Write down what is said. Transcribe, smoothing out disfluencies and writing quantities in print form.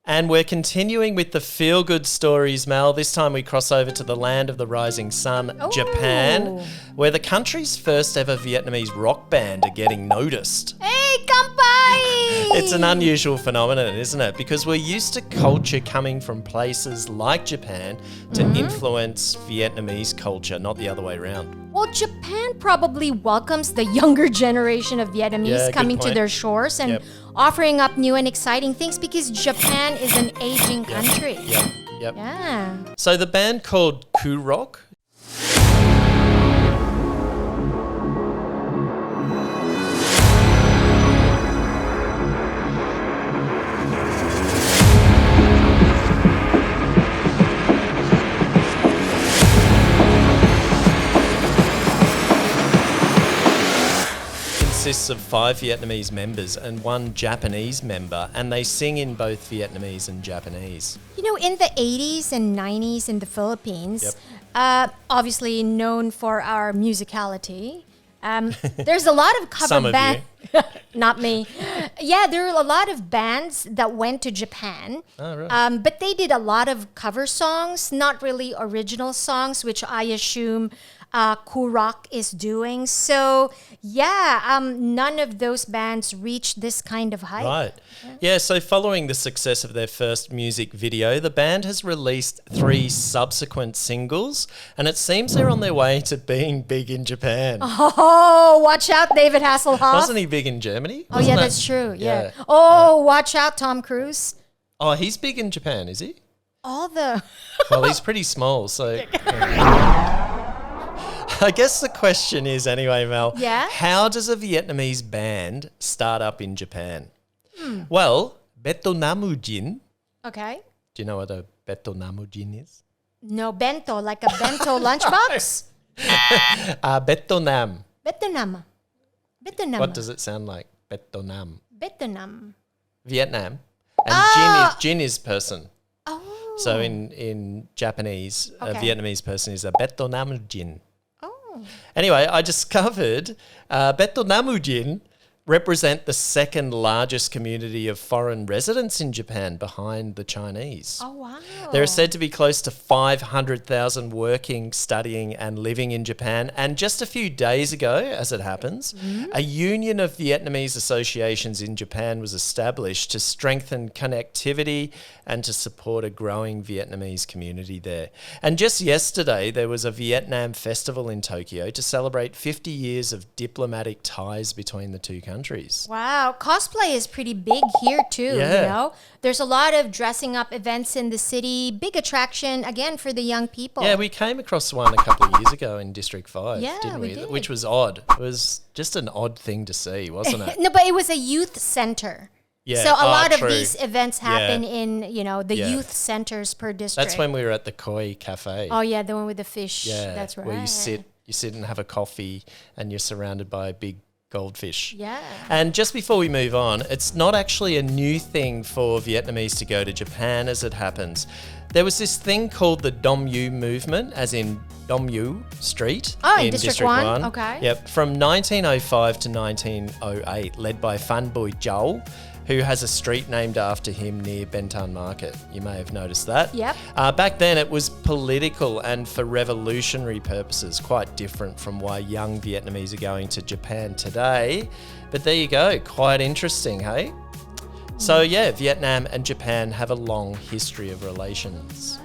And we're continuing with the feel-good stories, Mel. This time we cross over to the land of the rising sun, Japan, where the country's first ever Vietnamese rock band are getting noticed. Hey, kampai! It's an unusual phenomenon, isn't it? Because we're used to culture coming from places like Japan to influence Vietnamese culture, not the other way around. Well, Japan probably welcomes the younger generation of Vietnamese coming to their shores and offering up new and exciting things because Japan is an aging country. Yep. Yeah. So the band called KURROCK. Consists of 5 Vietnamese members and 1 Japanese member, and they sing in both Vietnamese and Japanese. You know, in the 80s and 90s in the Philippines, obviously known for our musicality, there's a lot of cover bands. Not me. Yeah, there are a lot of bands that went to Japan, but they did a lot of cover songs, not really original songs, which I assume KURROCK is doing. So, none of those bands reached this kind of height. Right. Yeah, so following the success of their first music video, the band has released 3 subsequent singles, and it seems they're on their way to being big in Japan. Oh, watch out, David Hasselhoff. Wasn't he big in Germany? Oh, yeah, that's true. Yeah. Oh, watch out, Tom Cruise. Oh, he's big in Japan, is he? Well, he's pretty small, so... I guess the question is, anyway, Mel, how does a Vietnamese band start up in Japan? Well, Betonamujin. Okay. Do you know what a Betonamujin is? No, bento, like a bento lunchbox? Betonam. Betonam. What does it sound like? Betonam. Betonam. Vietnam. And Jin is person. Oh. So in Japanese, a Vietnamese person is a Betonamujin. Anyway, I discovered Betonamujin represent the second largest community of foreign residents in Japan behind the Chinese. Oh, wow. There are said to be close to 500,000 working, studying and living in Japan. And just a few days ago, as it happens, a union of Vietnamese associations in Japan was established to strengthen connectivity and to support a growing Vietnamese community there. And just yesterday, there was a Vietnam festival in Tokyo to celebrate 50 years of diplomatic ties between the two countries. Wow, cosplay is pretty big here too, you know? There's a lot of dressing up events in the city, big attraction, again, for the young people. Yeah, we came across one a couple of years ago in District 5, didn't we? Did. Which was odd. It was just an odd thing to see, wasn't it? No, but it was a youth center. Yeah. So a lot of these events happen in, the Yeah. youth centers per district. That's when we were at the Koi Cafe. Oh, yeah, the one with the fish. Yeah, That's right. where you sit and have a coffee and you're surrounded by big goldfish. Yeah. And just before we move on, it's not actually a new thing for Vietnamese to go to Japan as it happens. There was this thing called the Dom Yu movement, as in Dom Yu Street in District 1. Okay. Yep, from 1905 to 1908, led by Phan Boi Chau, who has a street named after him near Bentan Market. You may have noticed that. Yep. Back then, it was political and for revolutionary purposes, quite different from why young Vietnamese are going to Japan today. But there you go, quite interesting, hey? So yeah, Vietnam and Japan have a long history of relations.